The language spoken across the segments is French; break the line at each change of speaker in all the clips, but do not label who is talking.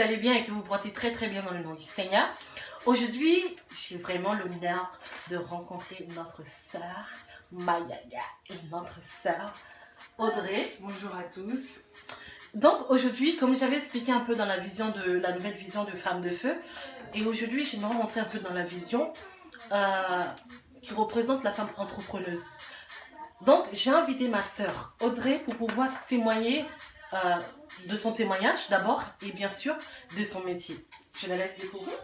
allez bien et que vous vous portez très très bien dans le nom du Seigneur. Aujourd'hui, j'ai vraiment l'honneur de rencontrer notre sœur Mayaga et notre sœur Audrey.
Bonjour à tous.
Donc aujourd'hui, comme j'avais expliqué un peu dans la vision de la nouvelle vision de Femme de Feu, et aujourd'hui j'aimerais rentrer un peu dans la vision qui représente la femme entrepreneuse. Donc j'ai invité ma sœur Audrey pour pouvoir témoigner de son témoignage d'abord et bien sûr de son métier. Je la laisse découvrir.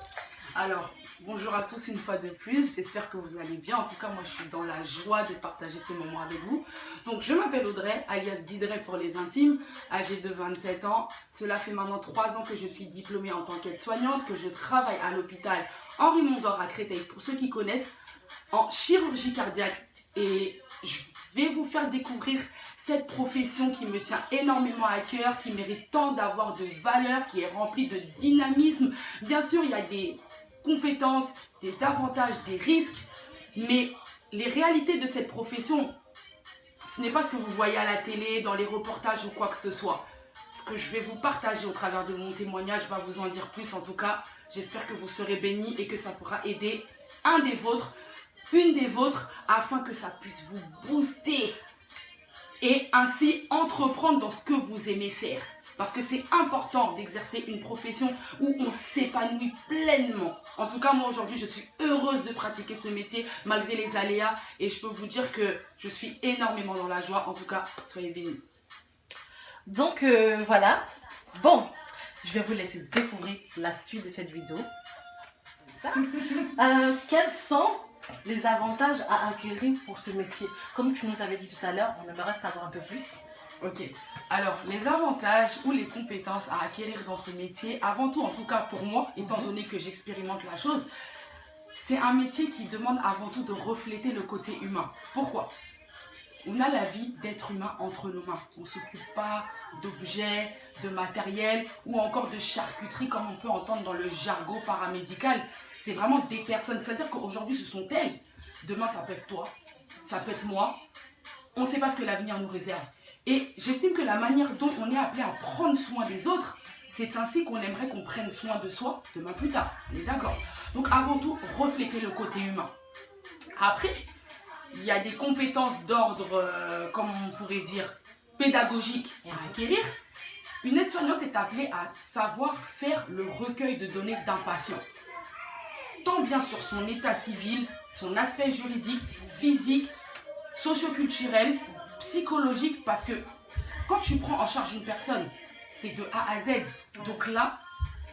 Alors, bonjour à tous une fois de plus, j'espère que vous allez bien. En tout cas, moi je suis dans la joie de partager ce moment avec vous. Donc je m'appelle Audrey, alias Didrey pour les intimes, âgée de 27 ans. Cela fait maintenant 3 ans que je suis diplômée en tant qu'aide-soignante, que je travaille à l'hôpital Henri Mondor à Créteil, pour ceux qui connaissent, en chirurgie cardiaque. Et je vais vous faire découvrir cette profession qui me tient énormément à cœur, qui mérite tant d'avoir de valeur, qui est remplie de dynamisme. Bien sûr, il y a des compétences, des avantages, des risques, mais les réalités de cette profession, ce n'est pas ce que vous voyez à la télé, dans les reportages ou quoi que ce soit. Ce que je vais vous partager au travers de mon témoignage va vous en dire plus. En tout cas, j'espère que vous serez bénis et que ça pourra aider un des vôtres, une des vôtres, afin que ça puisse vous booster et ainsi entreprendre dans ce que vous aimez faire. Parce que c'est important d'exercer une profession où on s'épanouit pleinement. En tout cas, moi aujourd'hui, je suis heureuse de pratiquer ce métier malgré les aléas. Et je peux vous dire que je suis énormément dans la joie. En tout cas, soyez bénis.
Donc voilà. Bon, je vais vous laisser découvrir la suite de cette vidéo. Quels sont les avantages à acquérir pour ce métier? Comme tu nous avais dit tout à l'heure, on aimerait savoir un peu plus.
Ok, alors les avantages ou les compétences à acquérir dans ce métier, avant tout, en tout cas pour moi, étant donné que j'expérimente la chose, c'est un métier qui demande avant tout de refléter le côté humain. Pourquoi? On a la vie d'être humain entre nos mains. On ne s'occupe pas d'objets, de matériel ou encore de charcuterie comme on peut entendre dans le jargon paramédical. C'est vraiment des personnes. C'est-à-dire qu'aujourd'hui, ce sont elles. Demain, ça peut être toi, ça peut être moi. On ne sait pas ce que l'avenir nous réserve. Et j'estime que la manière dont on est appelé à prendre soin des autres, c'est ainsi qu'on aimerait qu'on prenne soin de soi demain plus tard. On est d'accord? Donc avant tout, refléter le côté humain. Après, il y a des compétences d'ordre, comme on pourrait dire, pédagogiques à acquérir. Une aide-soignante est appelée à savoir faire le recueil de données d'un patient. Tant bien sur son état civil, son aspect juridique, physique, socioculturel, psychologique, parce que quand tu prends en charge une personne, c'est de A à Z. Donc là,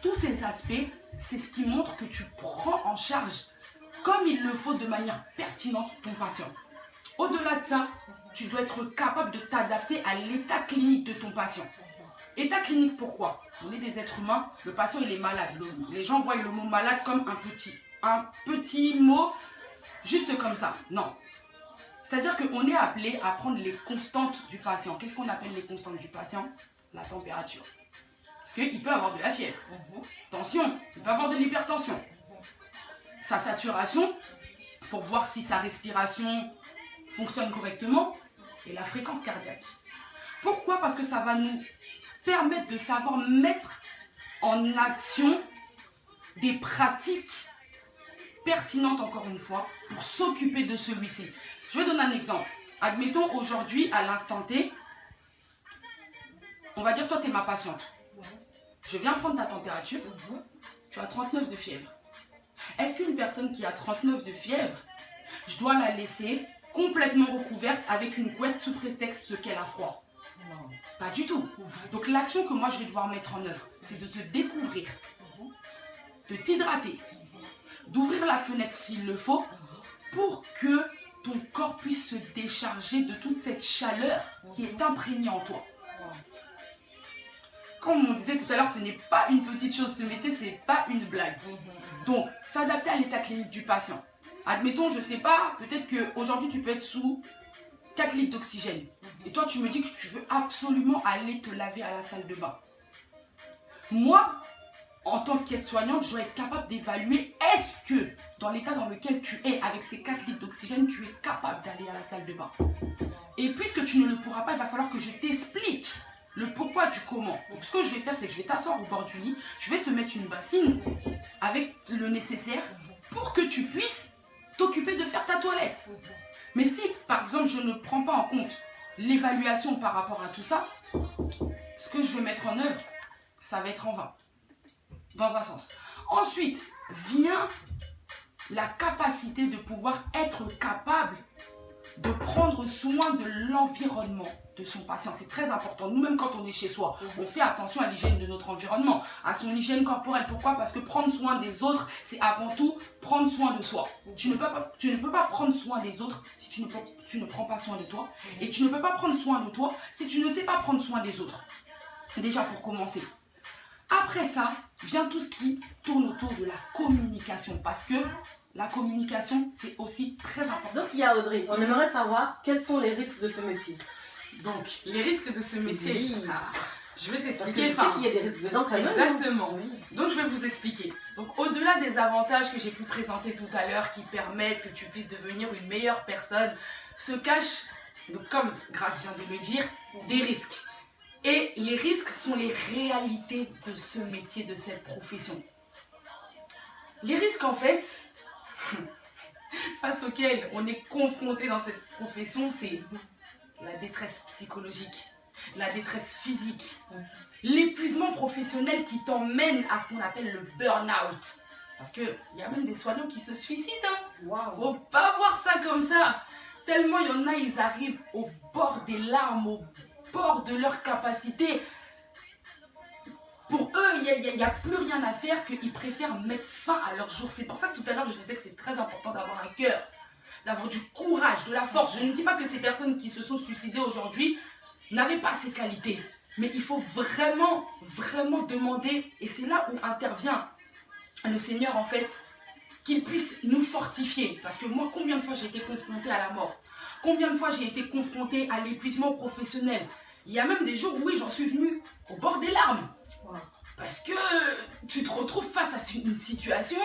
tous ces aspects, c'est ce qui montre que tu prends en charge comme il le faut de manière pertinente ton patient. Au-delà de ça, tu dois être capable de t'adapter à l'état clinique de ton patient. État clinique, pourquoi? On est des êtres humains, le patient il est malade. Les gens voient le mot malade comme un petit mot juste comme ça. Non. C'est-à-dire qu'on est appelé à prendre les constantes du patient. Qu'est-ce qu'on appelle les constantes du patient? La température. Parce qu'il peut avoir de la fièvre. Tension, il peut avoir de l'hypertension. Sa saturation, pour voir si sa respiration fonctionne correctement, et la fréquence cardiaque. Pourquoi? Parce que ça va nous permettre de savoir mettre en action des pratiques pertinentes, encore une fois, pour s'occuper de celui-ci. Je vais donner un exemple. Admettons aujourd'hui, à l'instant T, on va dire toi, tu es ma patiente. Je viens prendre ta température. Tu as 39 de fièvre. Est-ce qu'une personne qui a 39 de fièvre, je dois la laisser complètement recouverte avec une couette sous prétexte qu'elle a froid? Non. Pas du tout. Donc l'action que moi je vais devoir mettre en œuvre, c'est de te découvrir, de t'hydrater, d'ouvrir la fenêtre s'il le faut, pour que ton corps puisse se décharger de toute cette chaleur qui est imprégnée en toi. Comme on disait tout à l'heure, ce n'est pas une petite chose, ce métier, ce n'est pas une blague. Donc, s'adapter à l'état clinique du patient. Admettons, je ne sais pas, peut-être qu'aujourd'hui tu peux être sous 4 litres d'oxygène. Et toi, tu me dis que tu veux absolument aller te laver à la salle de bain. Moi, en tant qu'aide-soignante, je dois être capable d'évaluer est-ce que, dans l'état dans lequel tu es, avec ces 4 litres d'oxygène, tu es capable d'aller à la salle de bain. Et puisque tu ne le pourras pas, il va falloir que je t'explique le pourquoi du comment. Donc ce que je vais faire, c'est que je vais t'asseoir au bord du lit, je vais te mettre une bassine avec le nécessaire pour que tu puisses t'occuper de faire ta toilette. Mais si, par exemple, je ne prends pas en compte l'évaluation par rapport à tout ça, ce que je vais mettre en œuvre, ça va être en vain, dans un sens. Ensuite, vient la capacité de pouvoir être capable de prendre soin de l'environnement de son patient. C'est très important. Nous-mêmes, quand on est chez soi, on fait attention à l'hygiène de notre environnement, à son hygiène corporelle. Pourquoi? Parce que prendre soin des autres, c'est avant tout prendre soin de soi. Tu ne peux pas prendre soin des autres si tu ne prends pas soin de toi. Et tu ne peux pas prendre soin de toi si tu ne sais pas prendre soin des autres. Déjà pour commencer. Après ça, vient tout ce qui tourne autour de la communication. Parce que la communication, c'est aussi très important.
Donc, il y a Audrey, on aimerait savoir quels sont les risques de ce métier.
Donc, les risques de ce métier,
Oui.
je vais
Parce que
t'expliquer.
je sais qu'il y a des risques dedans quand même.
Exactement.
Oui.
Donc, je vais vous expliquer. Donc, au-delà des avantages que j'ai pu présenter tout à l'heure, qui permettent que tu puisses devenir une meilleure personne, se cachent, donc, comme Grace vient de le dire, des risques. Et les risques sont les réalités de ce métier, de cette profession. Les risques, en fait, face auxquels on est confronté dans cette profession, c'est la détresse psychologique, la détresse physique, l'épuisement professionnel qui t'emmène à ce qu'on appelle le burn-out. Parce qu'il y a même des soignants qui se suicident.
Wow.
Faut pas voir ça comme ça. Tellement il y en a, ils arrivent au bord des larmes, au bord de leur capacité. Pour eux, il n'y a plus rien à faire qu'ils préfèrent mettre fin à leur jour. C'est pour ça que tout à l'heure, je disais que c'est très important d'avoir un cœur, d'avoir du courage, de la force. Je ne dis pas que ces personnes qui se sont suicidées aujourd'hui n'avaient pas ces qualités. Mais il faut vraiment, vraiment demander, et c'est là où intervient le Seigneur en fait, qu'il puisse nous fortifier. Parce que moi, combien de fois j'ai été confrontée à la mort? Combien de fois j'ai été confrontée à l'épuisement professionnel? Il y a même des jours où oui, j'en suis venue au bord des larmes. Parce que tu te retrouves face à une situation,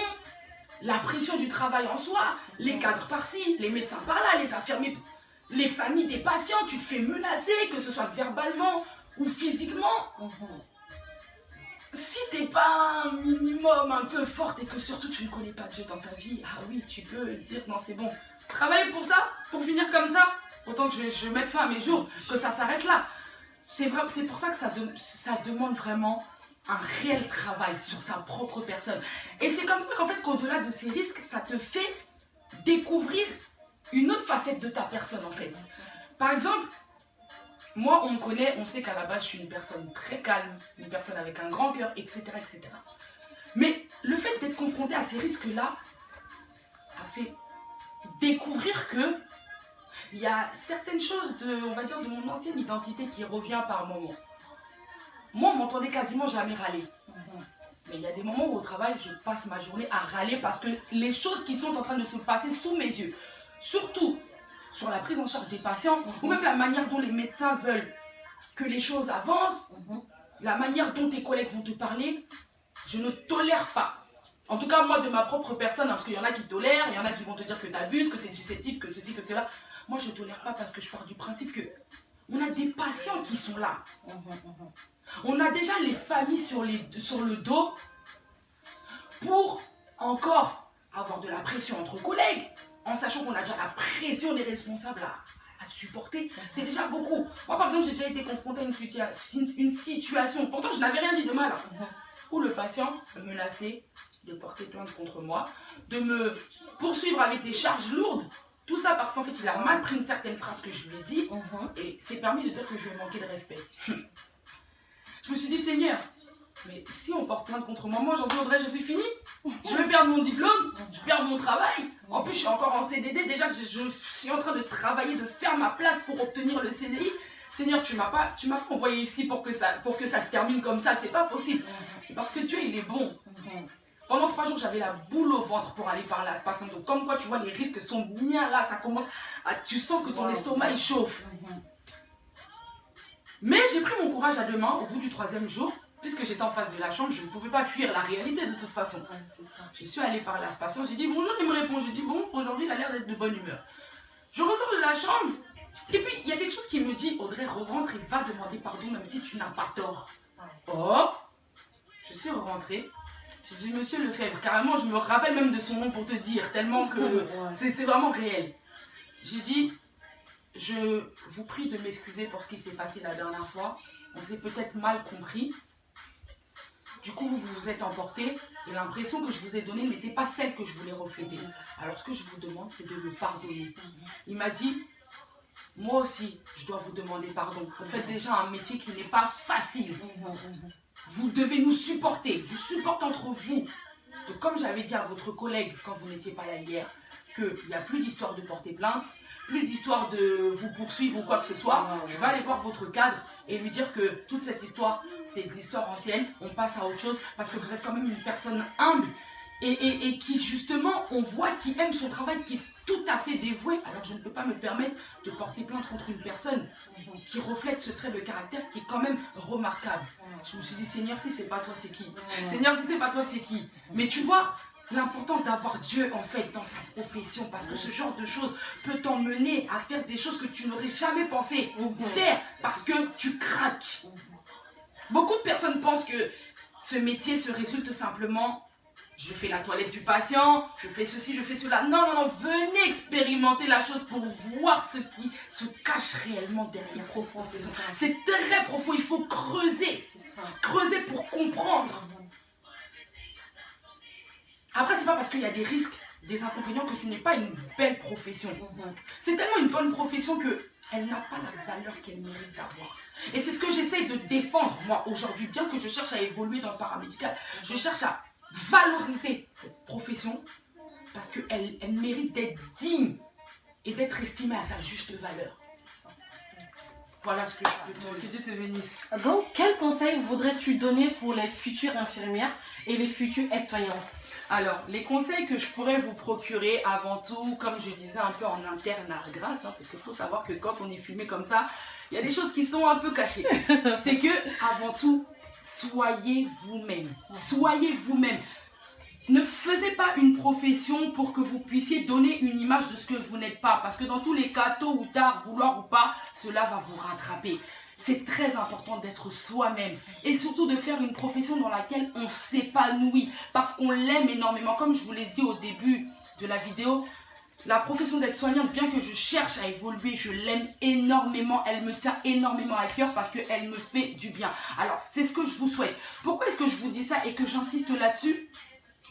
la pression du travail en soi, les cadres par-ci, les médecins par-là, les infirmiers, les familles des patients, tu te fais menacer, que ce soit verbalement ou physiquement. Si t'es pas un minimum un peu forte et que surtout tu ne connais pas Dieu dans ta vie, ah oui, tu peux dire non c'est bon. Travailler pour ça, pour finir comme ça, autant que je mette fin à mes jours, que ça s'arrête là. C'est pour ça que ça demande vraiment un réel travail sur sa propre personne. Et c'est comme ça qu'en fait qu'au-delà de ces risques, ça te fait découvrir une autre facette de ta personne en fait. Par exemple, moi on me connaît, on sait qu'à la base je suis une personne très calme, une personne avec un grand cœur, etc. etc. Mais le fait d'être confronté à ces risques-là a fait découvrir que il y a certaines choses on va dire, de mon ancienne identité qui revient par moments. Moi, on m'entendait quasiment jamais râler. Mais il y a des moments où au travail, je passe ma journée à râler parce que les choses qui sont en train de se passer sous mes yeux, surtout sur la prise en charge des patients, ou même la manière dont les médecins veulent que les choses avancent, la manière dont tes collègues vont te parler, je ne tolère pas. En tout cas, moi, de ma propre personne, hein, parce qu'il y en a qui tolèrent, il y en a qui vont te dire que tu abuses, que tu es susceptible, que ceci, que cela. Moi, je ne tolère pas parce que je pars du principe que on a des patients qui sont là. On a déjà les familles sur le dos pour encore avoir de la pression entre collègues, en sachant qu'on a déjà la pression des responsables à supporter. C'est déjà beaucoup. Moi, par exemple, j'ai déjà été confrontée à une situation, pourtant je n'avais rien dit de mal, où le patient me menaçait de porter plainte contre moi, de me poursuivre avec des charges lourdes. Tout ça parce qu'en fait, il a mal pris une certaine phrase que je lui ai dit et c'est permis de dire que je lui ai manqué de respect. Je me suis dit, Seigneur, mais si on porte plainte contre moi, moi aujourd'hui, Audrey, je suis finie. Je vais perdre mon diplôme, je perds mon travail. En plus, je suis encore en CDD. Déjà que je suis en train de travailler, de faire ma place pour obtenir le CDI. Seigneur, tu m'as pas envoyé ici pour que ça se termine comme ça. C'est pas possible. Parce que Dieu, il est bon. Pendant 3 jours, j'avais la boule au ventre pour aller parler à ce patient. Donc, comme quoi, tu vois, les risques sont bien là. Ça commence tu sens que ton estomac, il chauffe. Mais j'ai pris mon courage à deux mains au bout du 3e jour. Puisque j'étais en face de la chambre, je ne pouvais pas fuir la réalité de toute façon. Je suis allée parler à ce patient. J'ai dit bonjour, il me répond. J'ai dit bon, aujourd'hui, il a l'air d'être de bonne humeur. Je ressors de la chambre. Et puis, il y a quelque chose qui me dit, Audrey, rentre et va demander pardon même si tu n'as pas tort. Oh, je suis rentrée. J'ai dit, monsieur Lefebvre, carrément, je me rappelle même de son nom pour te dire, tellement que c'est vraiment réel. J'ai dit, je vous prie de m'excuser pour ce qui s'est passé la dernière fois. On s'est peut-être mal compris. Du coup, vous vous êtes emporté et l'impression que je vous ai donnée n'était pas celle que je voulais refléter. Alors, ce que je vous demande, c'est de me pardonner. Il m'a dit, moi aussi, je dois vous demander pardon. Vous faites déjà un métier qui n'est pas facile. Vous devez nous supporter. Je supporte entre vous. Donc, comme j'avais dit à votre collègue quand vous n'étiez pas là hier, qu'il n'y a plus d'histoire de porter plainte, plus d'histoire de vous poursuivre ou quoi que ce soit, je vais aller voir votre cadre et lui dire que toute cette histoire, c'est de l'histoire ancienne, on passe à autre chose parce que vous êtes quand même une personne humble et qui justement, on voit qui aime son travail, qui est tout à fait dévoué. Alors je ne peux pas me permettre de porter plainte contre une personne qui reflète ce trait de caractère qui est quand même remarquable. Je me suis dit, Seigneur, si c'est pas toi, c'est qui? Seigneur, si c'est pas toi, c'est qui? Mais tu vois, l'importance d'avoir Dieu en fait dans sa profession, parce que ce genre de choses peut t'emmener à faire des choses que tu n'aurais jamais pensé faire parce que tu craques. Beaucoup de personnes pensent que ce métier se résulte simplement, je fais la toilette du patient, je fais ceci, je fais cela. Non, non, non, venez expérimenter la chose pour voir ce qui se cache réellement derrière cette profession. C'est très profond, il faut creuser, creuser pour comprendre. Après, c'est pas parce qu'il y a des risques, des inconvénients que ce n'est pas une belle profession. C'est tellement une bonne profession qu'elle n'a pas la valeur qu'elle mérite d'avoir. Et c'est ce que j'essaye de défendre, moi, aujourd'hui. Bien que je cherche à évoluer dans le paramédical, je cherche à valoriser cette profession parce qu'elle mérite d'être digne et d'être estimée à sa juste valeur. Voilà ce que je peux te dire. Que Dieu te bénisse.
Donc, quel conseil voudrais-tu donner pour les futures infirmières et les futures aides-soignantes?
Alors, les conseils que je pourrais vous procurer avant tout, comme je disais un peu en interne à Grasse, parce qu'il faut savoir que quand on est filmé comme ça, il y a des choses qui sont un peu cachées. C'est que, avant tout, soyez vous-même. Soyez vous-même. Ne faisez pas une profession pour que vous puissiez donner une image de ce que vous n'êtes pas. Parce que dans tous les cas, tôt ou tard, vouloir ou pas, cela va vous rattraper. C'est très important d'être soi-même. Et surtout de faire une profession dans laquelle on s'épanouit. Parce qu'on l'aime énormément. Comme je vous l'ai dit au début de la vidéo, la profession d'aide-soignante, bien que je cherche à évoluer, je l'aime énormément. Elle me tient énormément à cœur parce qu'elle me fait du bien. Alors, c'est ce que je vous souhaite. Pourquoi est-ce que je vous dis ça et que j'insiste là-dessus?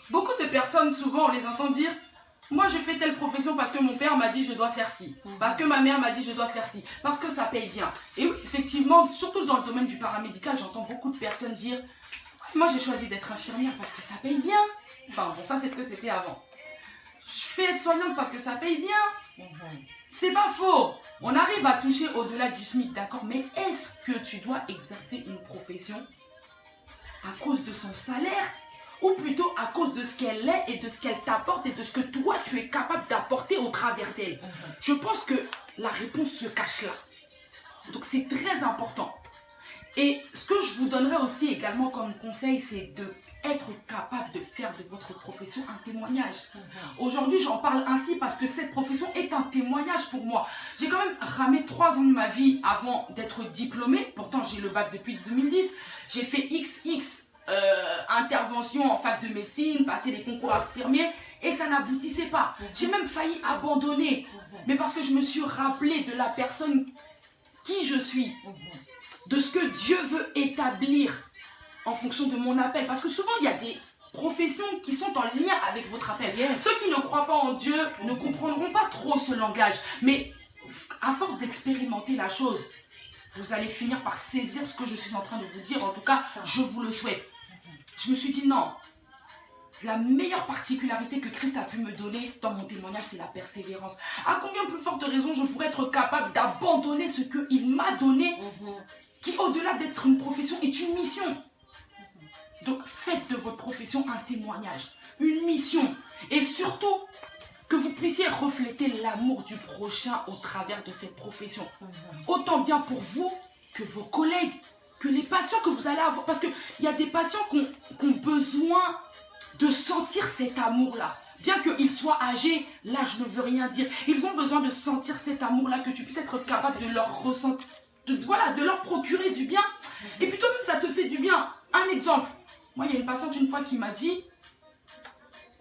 Beaucoup de personnes, souvent, on les entend dire « Moi, je fais telle profession parce que mon père m'a dit je dois faire ci. Parce que ma mère m'a dit je dois faire ci. Parce que ça paye bien. » Et oui, effectivement, surtout dans le domaine du paramédical, j'entends beaucoup de personnes dire « Moi, j'ai choisi d'être infirmière parce que ça paye bien. » Enfin, bon, ça, c'est ce que c'était avant. « Je fais aide-soignante parce que ça paye bien. » C'est pas faux. On arrive à toucher au-delà du SMIC, d'accord? Mais est-ce que tu dois exercer une profession à cause de son salaire? Ou plutôt à cause de ce qu'elle est et de ce qu'elle t'apporte et de ce que toi tu es capable d'apporter au travers d'elle. Je pense que la réponse se cache là. Donc c'est très important. Et ce que je vous donnerai aussi également comme conseil, c'est d'être capable de faire de votre profession un témoignage. Aujourd'hui, j'en parle ainsi parce que cette profession est un témoignage pour moi. J'ai quand même ramé 3 ans de ma vie avant d'être diplômée. Pourtant, j'ai le bac depuis 2010. J'ai fait XX intervention en fac de médecine, passer les concours infirmiers et ça n'aboutissait pas. J'ai même failli abandonner, mais parce que je me suis rappelé de la personne qui je suis, de ce que Dieu veut établir en fonction de mon appel. Parce que souvent il y a des professions qui sont en lien avec votre appel. Ceux qui ne croient pas en Dieu ne comprendront pas trop ce langage, mais à force d'expérimenter la chose, vous allez finir par saisir ce que je suis en train de vous dire. En tout cas, je vous le souhaite. Je me suis dit non, la meilleure particularité que Christ a pu me donner dans mon témoignage, c'est la persévérance. À combien plus forte raison je pourrais être capable d'abandonner ce qu'il m'a donné, qui au-delà d'être une profession est une mission. Donc faites de votre profession un témoignage, une mission. Et surtout, que vous puissiez refléter l'amour du prochain au travers de cette profession. Autant bien pour vous que vos collègues, que les patients que vous allez avoir. Parce qu'il y a des patients qui ont besoin de sentir cet amour-là. Bien qu'ils soient âgés, l'âge ne veut rien dire. Ils ont besoin de sentir cet amour-là, que tu puisses être capable de leur ressentir, de leur procurer du bien. Et puis toi-même, ça te fait du bien. Un exemple. Moi, il y a une patiente une fois qui m'a dit,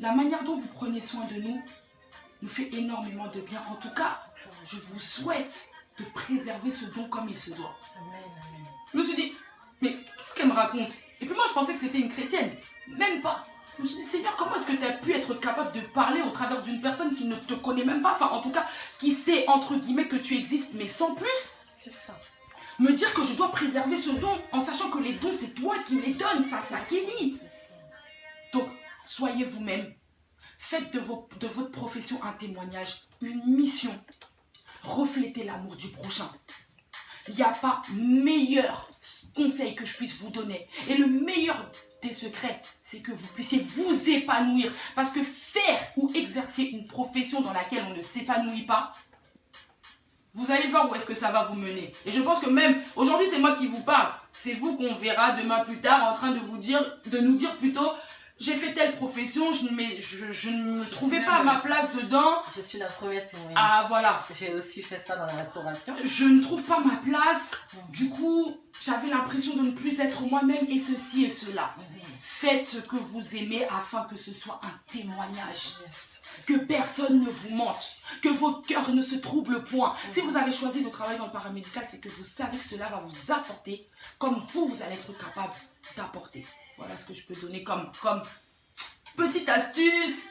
la manière dont vous prenez soin de nous fait énormément de bien. En tout cas, je vous souhaite de préserver ce don comme il se doit. Je me suis dit, mais qu'est-ce qu'elle me raconte? Et puis moi, je pensais que c'était une chrétienne. Même pas. Je me suis dit, Seigneur, comment est-ce que tu as pu être capable de parler au travers d'une personne qui ne te connaît même pas, enfin, en tout cas, qui sait, entre guillemets, que tu existes, mais sans plus?
C'est ça.
Me dire que je dois préserver ce don, en sachant que les dons, c'est toi qui les donnes, ça s'acquérit. Donc, soyez vous-même. Faites de votre profession un témoignage, une mission. Reflétez l'amour du prochain. Il n'y a pas meilleur conseil que je puisse vous donner. Et le meilleur des secrets, c'est que vous puissiez vous épanouir. Parce que faire ou exercer une profession dans laquelle on ne s'épanouit pas, vous allez voir où est-ce que ça va vous mener. Et je pense que même, aujourd'hui c'est moi qui vous parle. C'est vous qu'on verra demain plus tard en train de nous dire plutôt, j'ai fait telle profession, je ne me trouvais pas à ma place dedans.
Je suis la première témoin.
Ah voilà.
J'ai aussi fait ça dans la restauration.
Je ne trouve pas ma place. Du coup, j'avais l'impression de ne plus être moi-même et ceci et cela. Faites ce que vous aimez afin que ce soit un témoignage. Que personne ne vous mente. Que votre cœur ne se trouble point. Si vous avez choisi de travailler dans le paramédical, c'est que vous savez que cela va vous apporter comme vous allez être capable d'apporter. Voilà ce que je peux donner comme petite astuce,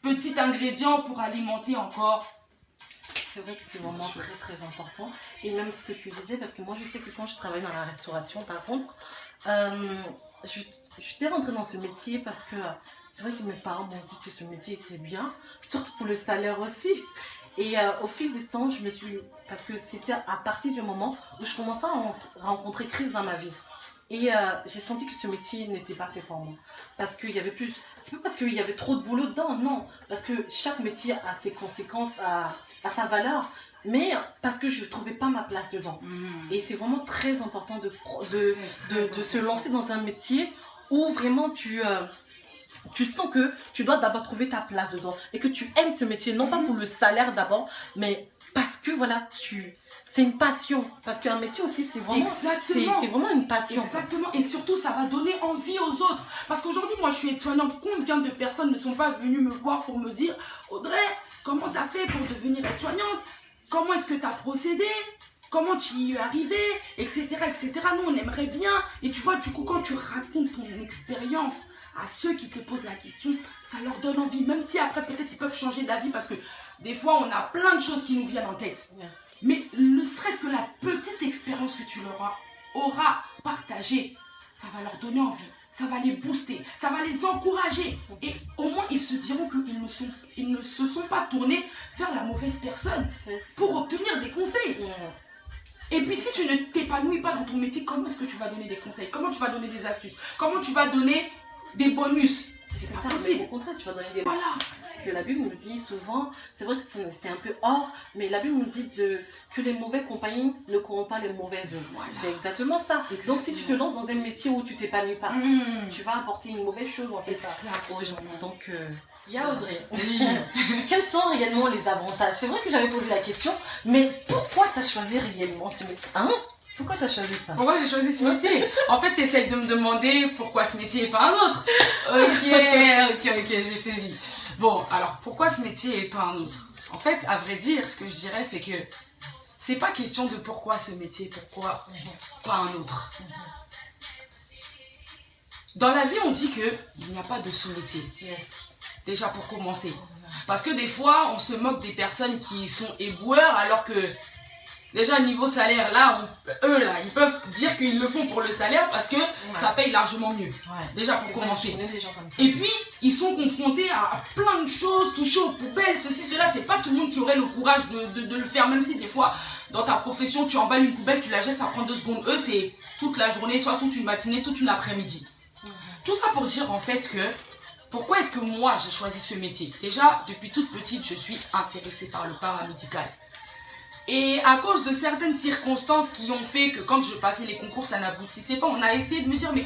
petit ingrédient pour alimenter encore.
C'est vrai que c'est vraiment très très important. Et même ce que tu disais, parce que moi je sais que quand je travaille dans la restauration, par contre, j'étais rentrée dans ce métier parce que c'est vrai que mes parents m'ont dit que ce métier était bien, surtout pour le salaire aussi. Et au fil des temps, parce que c'était à partir du moment où je commençais à rencontrer crise dans ma vie. Et j'ai senti que ce métier n'était pas fait pour moi. Parce qu'il y avait plus... C'est pas parce qu'il y avait trop de boulot dedans, non. Parce que chaque métier a ses conséquences, a sa valeur. Mais parce que je ne trouvais pas ma place dedans. Et c'est vraiment très important de se lancer dans un métier où vraiment tu sens que tu dois d'abord trouver ta place dedans. Et que tu aimes ce métier, non pas pour le salaire d'abord, mais parce que voilà, c'est une passion. Parce qu'un métier aussi, c'est vraiment une passion.
Exactement. Et surtout, ça va donner envie aux autres. Parce qu'aujourd'hui, moi, je suis aide-soignante. Combien de personnes ne sont pas venues me voir pour me dire, Audrey, comment tu as fait pour devenir aide-soignante? Comment est-ce que tu as procédé? Comment tu y es arrivé? Etc. etc. Nous, on aimerait bien. Et tu vois, du coup, quand tu racontes ton expérience à ceux qui te posent la question, ça leur donne envie. Même si après, peut-être, ils peuvent changer d'avis parce que des fois, on a plein de choses qui nous viennent en tête.
Yes.
Mais ne serait-ce que la petite expérience que tu leur auras partagée, ça va leur donner envie. Ça va les booster. Ça va les encourager. Et au moins, ils se diront qu'ils ne se sont pas tournés vers la mauvaise personne pour obtenir des conseils. Et puis, si tu ne t'épanouis pas dans ton métier, comment est-ce que tu vas donner des conseils? Comment tu vas donner des astuces? Comment tu vas donner des bonus?
C'est ça, mais au contraire, tu vas donner des...
Voilà.
Parce que la Bible nous dit souvent, c'est vrai que c'est un peu hors, mais la Bible nous dit que les mauvais compagnons ne corrompent pas les mauvaises œuvres. Voilà. C'est exactement ça. Exactement. Donc si tu te lances dans un métier où tu t'épanouis pas, tu vas apporter une mauvaise chose en fait aux gens. Donc, il y a Audrey. Quels sont réellement les avantages? C'est vrai que j'avais posé la question, mais pourquoi tu as choisi réellement ce métier? Pourquoi tu as choisi ça?
Pourquoi j'ai choisi ce métier? En fait, tu essayes de me demander pourquoi ce métier et pas un autre. Ok, j'ai saisi. Bon, alors, pourquoi ce métier et pas un autre? En fait, à vrai dire, ce que je dirais, c'est que c'est pas question de pourquoi ce métier, pourquoi pas un autre. Dans la vie, on dit qu'il n'y a pas de sous-métier.
Yes.
Déjà pour commencer. Parce que des fois, on se moque des personnes qui sont éboueurs alors que déjà niveau salaire, là, ils peuvent dire qu'ils le font pour le salaire parce que ça paye largement mieux. Déjà pour commencer. Et puis, ils sont confrontés à plein de choses, toucher aux poubelles, ceci, cela. C'est pas tout le monde qui aurait le courage de le faire, même si des fois, dans ta profession, tu emballes une poubelle, tu la jettes, ça prend 2 secondes. Eux, c'est toute la journée, soit toute une matinée, toute une après-midi. Tout ça pour dire en fait que pourquoi est-ce que moi j'ai choisi ce métier? Déjà, depuis toute petite, je suis intéressée par le paramédical. Et à cause de certaines circonstances qui ont fait que quand je passais les concours, ça n'aboutissait pas, on a essayé de me dire, mais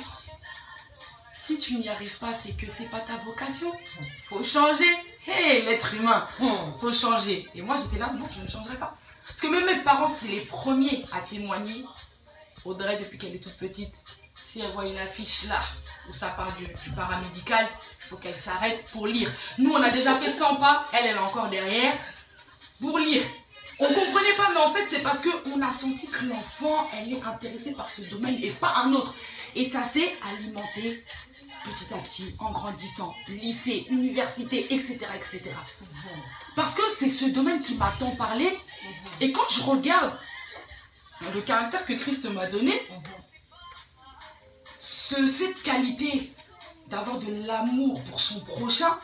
si tu n'y arrives pas, c'est que c'est pas ta vocation. Faut changer. Hey, l'être humain, faut changer. Et moi, j'étais là, non, je ne changerai pas. Parce que même mes parents, c'est les premiers à témoigner. Audrey, depuis qu'elle est toute petite, si elle voit une affiche là, où ça parle du paramédical, il faut qu'elle s'arrête pour lire. Nous, on a déjà fait 100 pas, elle est encore derrière, pour lire. On comprenait pas, mais en fait, c'est parce qu'on a senti que l'enfant, elle est intéressée par ce domaine et pas un autre. Et ça s'est alimenté petit à petit, en grandissant, lycée, université, etc., etc. Parce que c'est ce domaine qui m'a tant parlé. Et quand je regarde le caractère que Christ m'a donné, cette qualité d'avoir de l'amour pour son prochain,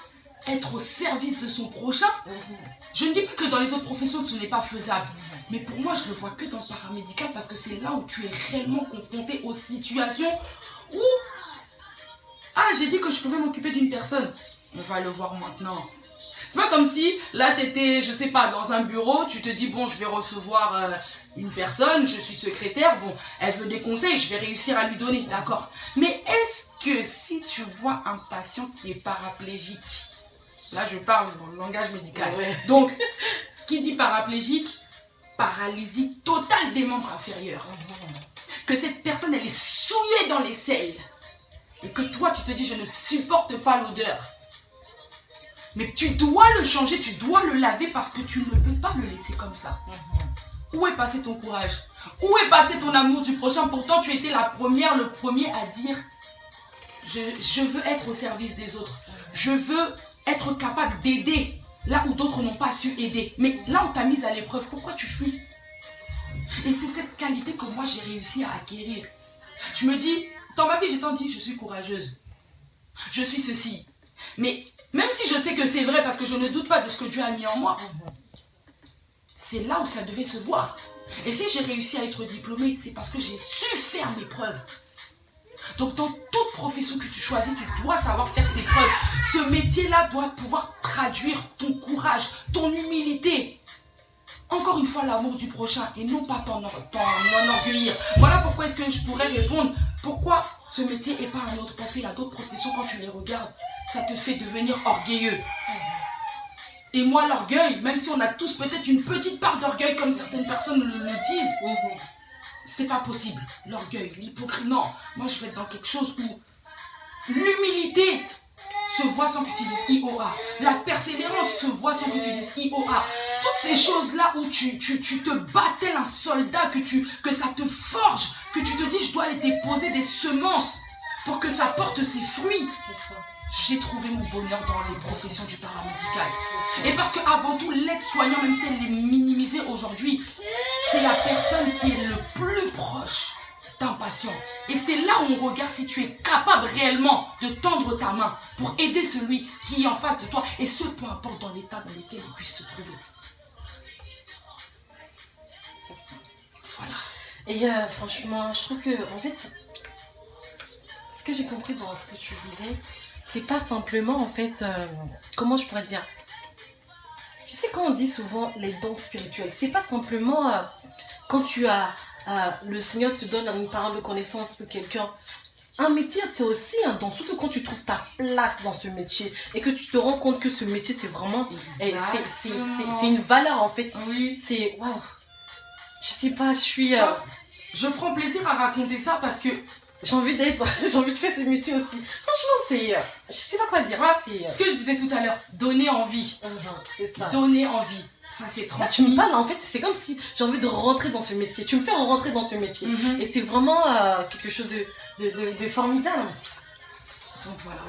être au service de son prochain, je ne dis pas que dans les autres professions ce n'est pas faisable, mais pour moi je le vois que dans le paramédical parce que c'est là où tu es réellement confronté aux situations où j'ai dit que je pouvais m'occuper d'une personne, on va le voir maintenant. C'est pas comme si là t'étais, je sais pas, dans un bureau, tu te dis bon je vais recevoir une personne, je suis secrétaire, bon elle veut des conseils, je vais réussir à lui donner, d'accord. Mais est-ce que si tu vois un patient qui est paraplégique, là je parle dans le langage médical, donc qui dit paraplégique, paralysie totale des membres inférieurs, que cette personne elle est souillée dans les selles et que toi tu te dis je ne supporte pas l'odeur. Mais tu dois le changer, tu dois le laver parce que tu ne peux pas le laisser comme ça. Où est passé ton courage? Où est passé ton amour du prochain? Pourtant, tu étais la première, le premier à dire je veux être au service des autres. Je veux être capable d'aider là où d'autres n'ont pas su aider. Mais là, on t'a mise à l'épreuve. Pourquoi tu fuis? Et c'est cette qualité que moi, j'ai réussi à acquérir. Je me dis, dans ma vie, j'ai tant dit, je suis courageuse. Je suis ceci. Mais même si je sais que c'est vrai parce que je ne doute pas de ce que Dieu a mis en moi, c'est là où ça devait se voir. Et si j'ai réussi à être diplômée, c'est parce que j'ai su faire mes preuves. Donc dans toute profession que tu choisis, tu dois savoir faire tes preuves. Ce métier-là doit pouvoir traduire ton courage, ton humilité. Encore une fois, l'amour du prochain et non pas t'en enorgueillir. Voilà pourquoi est-ce que je pourrais répondre. Pourquoi ce métier et pas un autre? Parce qu'il y a d'autres professions, quand tu les regardes, ça te fait devenir orgueilleux. Et moi, l'orgueil, même si on a tous peut-être une petite part d'orgueil, comme certaines personnes le disent, c'est pas possible. L'orgueil, l'hypocrisie, non. Moi, je vais être dans quelque chose où l'humilité se voit sans que tu dises IOA. La persévérance se voit sans que tu dises IOA. Toutes ces choses-là où tu te bats tel un soldat, que ça te forge, que tu te dis je dois aller déposer des semences pour que ça porte ses fruits. C'est ça. J'ai trouvé mon bonheur dans les professions du paramédical. Et parce qu'avant tout, l'aide-soignant, même si elle est minimisée aujourd'hui, c'est la personne qui est le plus proche d'un patient. Et c'est là où on regarde si tu es capable réellement de tendre ta main pour aider celui qui est en face de toi. Et ce, peu importe dans l'état dans lequel il puisse se trouver.
Voilà. Et franchement, je trouve que, en fait, ce que j'ai compris dans ce que tu disais, c'est pas simplement, en fait, comment je pourrais dire, tu sais, quand on dit souvent les dons spirituels, c'est pas simplement quand tu as, le Seigneur te donne une parole de connaissance pour quelqu'un. Un métier, c'est aussi un don, surtout quand tu trouves ta place dans ce métier et que tu te rends compte que ce métier, c'est vraiment, c'est une valeur, en fait.
Oui.
C'est, waouh, je sais pas, je suis...
Je prends plaisir à raconter ça parce que
j'ai envie de faire ce métier aussi. Franchement, c'est... je sais pas quoi dire.
Voilà, ce que je disais tout à l'heure, donner envie.
C'est ça.
Donner envie. Ça, c'est transmis.
Là, tu me parles, en fait, c'est comme si j'ai envie de rentrer dans ce métier. Tu me fais rentrer dans ce métier. Et c'est vraiment quelque chose de formidable.
Donc voilà.